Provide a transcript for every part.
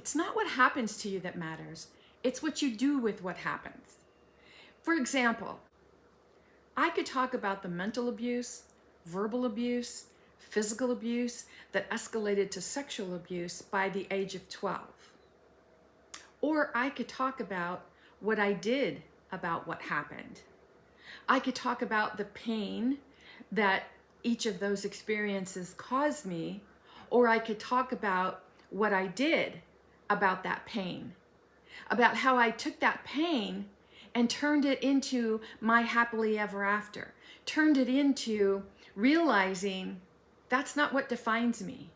it's not what happens to you that matters. It's what you do with what happens. For example, I could talk about the mental abuse, verbal abuse, physical abuse that escalated to sexual abuse by the age of 12. Or I could talk about what I did about what happened. I could talk about the pain that each of those experiences caused me, or I could talk about what I did about that pain, about how I took that pain and turned it into my happily ever after, turned it into realizing that's not what defines me.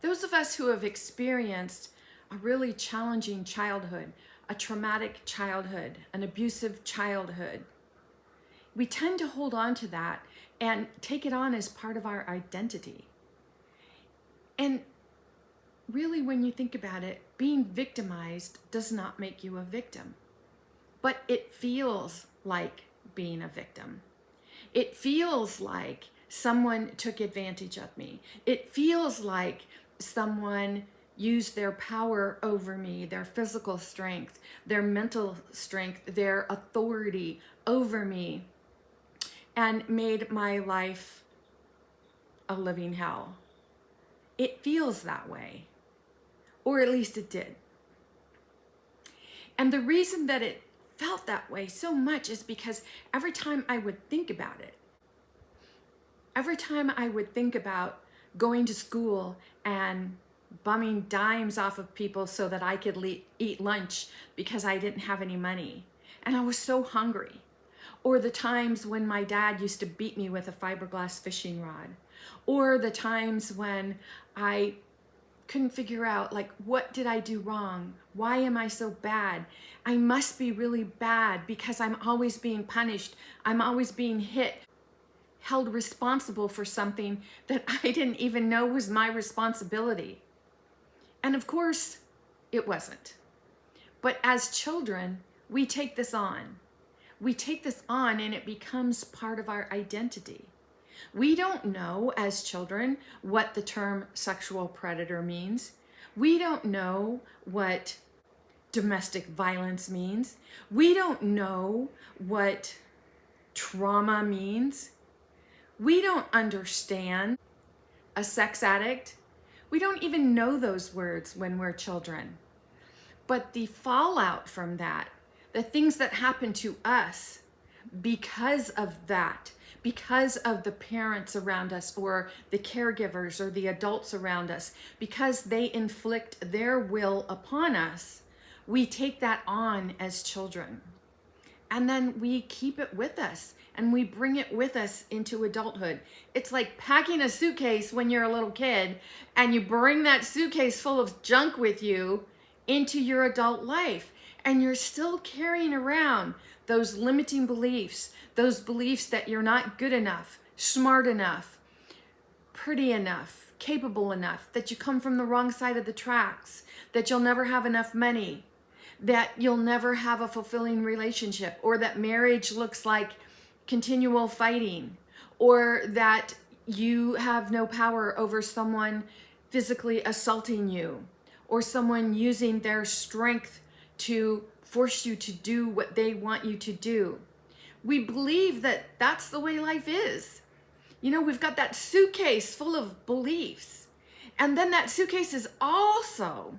Those of us who have experienced a really challenging childhood, a traumatic childhood, an abusive childhood, we tend to hold on to that and take it on as part of our identity. And really, when you think about it, being victimized does not make you a victim, but it feels like being a victim. It feels like someone took advantage of me. It feels like someone used their power over me, their physical strength, their mental strength, their authority over me, and made my life a living hell. It feels that way, or at least it did. And the reason that it felt that way so much is because every time I would think about it, every time I would think about going to school and bumming dimes off of people so that I could eat lunch because I didn't have any money, and I was so hungry, or the times when my dad used to beat me with a fiberglass fishing rod, or the times when I couldn't figure out, like, what did I do wrong? Why am I so bad? I must be really bad because I'm always being punished. I'm always being hit, held responsible for something that I didn't even know was my responsibility. And of course, it wasn't. But as children, we take this on. We take this on and it becomes part of our identity. We don't know as children what the term sexual predator means. We don't know what domestic violence means. We don't know what trauma means. We don't understand a sex addict. We don't even know those words when we're children. But the fallout from that, the things that happen to us because of that, because of the parents around us or the caregivers or the adults around us, because they inflict their will upon us, we take that on as children. And then we keep it with us and we bring it with us into adulthood. It's like packing a suitcase when you're a little kid and you bring that suitcase full of junk with you into your adult life. And you're still carrying around those limiting beliefs, those beliefs that you're not good enough, smart enough, pretty enough, capable enough, that you come from the wrong side of the tracks, that you'll never have enough money, that you'll never have a fulfilling relationship, or that marriage looks like continual fighting, or that you have no power over someone physically assaulting you, or someone using their strength to force you to do what they want you to do. We believe that that's the way life is. You know, we've got that suitcase full of beliefs. And then that suitcase is also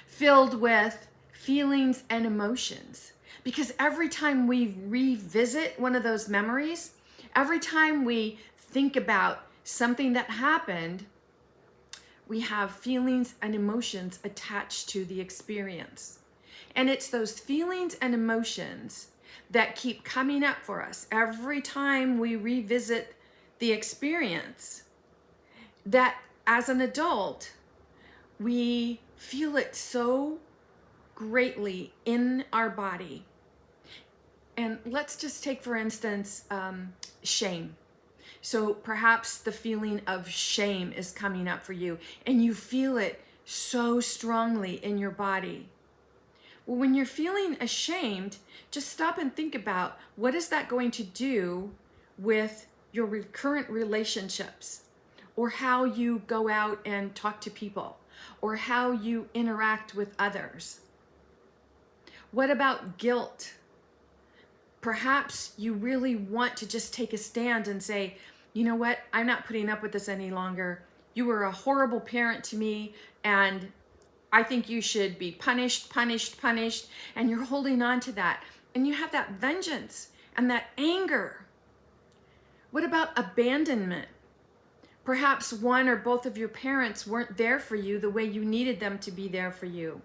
filled with feelings and emotions. Because every time we revisit one of those memories, every time we think about something that happened, we have feelings and emotions attached to the experience. And it's those feelings and emotions that keep coming up for us every time we revisit the experience, that as an adult, we feel it so greatly in our body. And let's just take, for instance, shame. So perhaps the feeling of shame is coming up for you and you feel it so strongly in your body. Well, when you're feeling ashamed, just stop and think about, what is that going to do with your current relationships, or how you go out and talk to people, or how you interact with others? What about guilt? Perhaps you really want to just take a stand and say, you know what, I'm not putting up with this any longer. You were a horrible parent to me, and I think you should be punished, punished, punished. And you're holding on to that. And you have that vengeance and that anger. What about abandonment? Perhaps one or both of your parents weren't there for you the way you needed them to be there for you.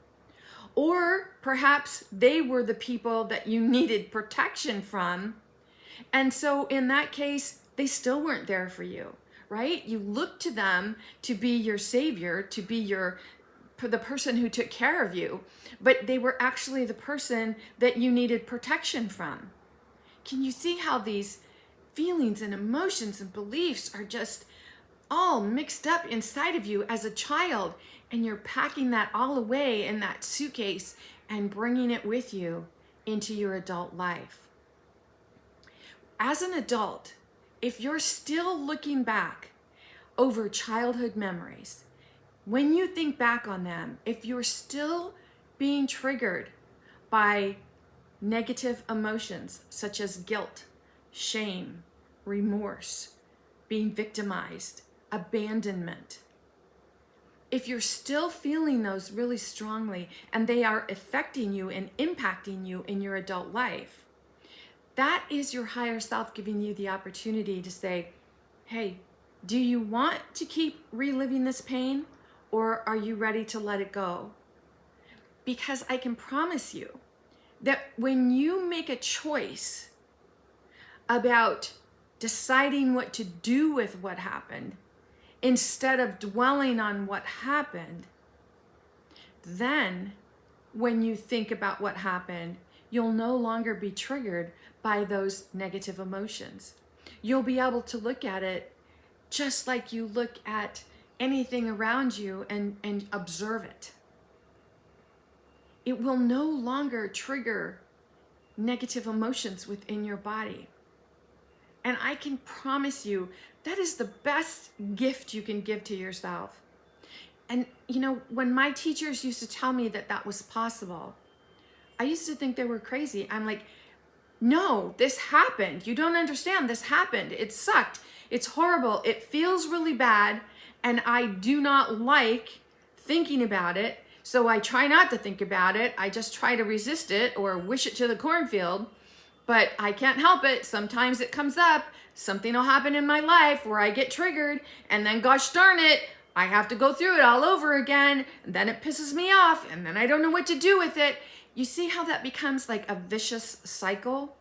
Or perhaps they were the people that you needed protection from. And so in that case, they still weren't there for you, right? You looked to them to be your savior, to be the person who took care of you, but they were actually the person that you needed protection from. Can you see how these feelings and emotions and beliefs are just all mixed up inside of you as a child, and you're packing that all away in that suitcase and bringing it with you into your adult life? As an adult, if you're still looking back over childhood memories, when you think back on them, if you're still being triggered by negative emotions such as guilt, shame, remorse, being victimized, abandonment, if you're still feeling those really strongly and they are affecting you and impacting you in your adult life, that is your higher self giving you the opportunity to say, hey, do you want to keep reliving this pain, or are you ready to let it go? Because I can promise you that when you make a choice about deciding what to do with what happened, instead of dwelling on what happened, then when you think about what happened, you'll no longer be triggered by those negative emotions. You'll be able to look at it just like you look at anything around you and observe it. It will no longer trigger negative emotions within your body. And I can promise you that is the best gift you can give to yourself. And you know, when my teachers used to tell me that that was possible, I used to think they were crazy. I'm like, no, this happened. You don't understand. This happened. It sucked. It's horrible. It feels really bad. And I do not like thinking about it. So I try not to think about it. I just try to resist it or wish it to the cornfield. But I can't help it. Sometimes it comes up. Something will happen in my life where I get triggered. And then gosh darn it, I have to go through it all over again. And then it pisses me off. And then I don't know what to do with it. You see how that becomes like a vicious cycle?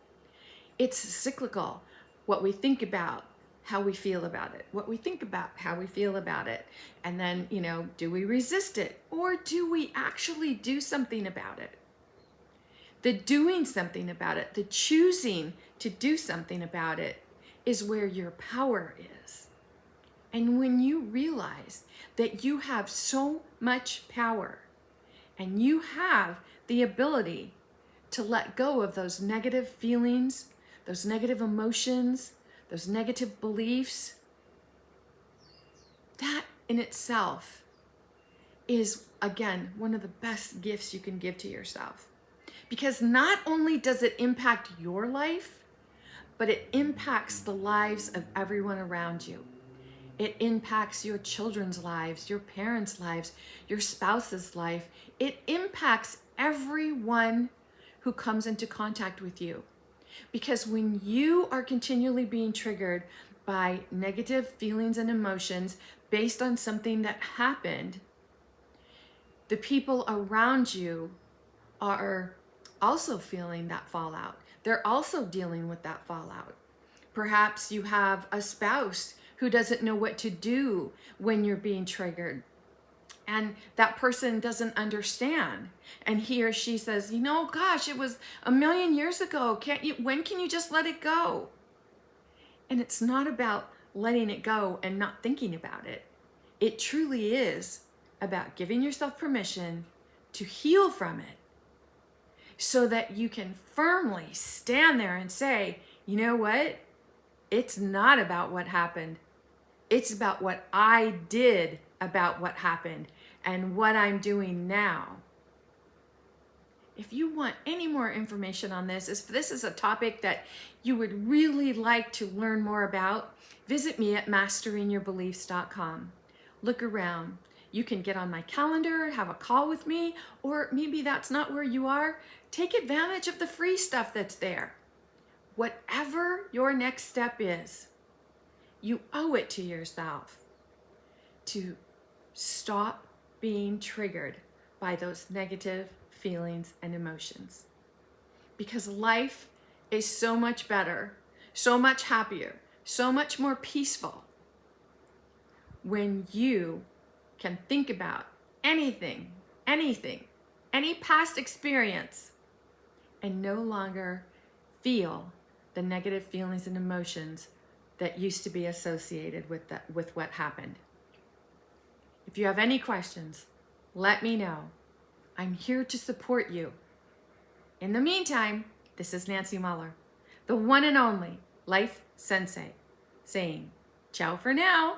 It's cyclical. What we think about, how we feel about it. What we think about, how we feel about it. And then, you know, do we resist it? Or do we actually do something about it? The doing something about it, the choosing to do something about it, is where your power is. And when you realize that you have so much power and you have the ability to let go of those negative feelings, those negative emotions, those negative beliefs, that in itself is, again, one of the best gifts you can give to yourself. Because not only does it impact your life, but it impacts the lives of everyone around you. It impacts your children's lives, your parents' lives, your spouse's life. It impacts everyone who comes into contact with you. Because when you are continually being triggered by negative feelings and emotions based on something that happened, the people around you are also feeling that fallout. They're also dealing with that fallout. Perhaps you have a spouse who doesn't know what to do when you're being triggered. And that person doesn't understand. And he or she says, you know, gosh, it was a million years ago. When can you just let it go? And it's not about letting it go and not thinking about it. It truly is about giving yourself permission to heal from it so that you can firmly stand there and say, you know what? It's not about what happened. It's about what I did about what happened and what I'm doing now. If you want any more information on this, if this is a topic that you would really like to learn more about, visit me at masteringyourbeliefs.com. Look around. You can get on my calendar, have a call with me, or maybe that's not where you are. Take advantage of the free stuff that's there. Whatever your next step is, you owe it to yourself to stop being triggered by those negative feelings and emotions. Because life is so much better, so much happier, so much more peaceful when you can think about anything, any past experience, and no longer feel the negative feelings and emotions that used to be associated with what happened. If you have any questions, let me know. I'm here to support you. In the meantime, this is Nancy Muller, the one and only Life Sensei, saying ciao for now.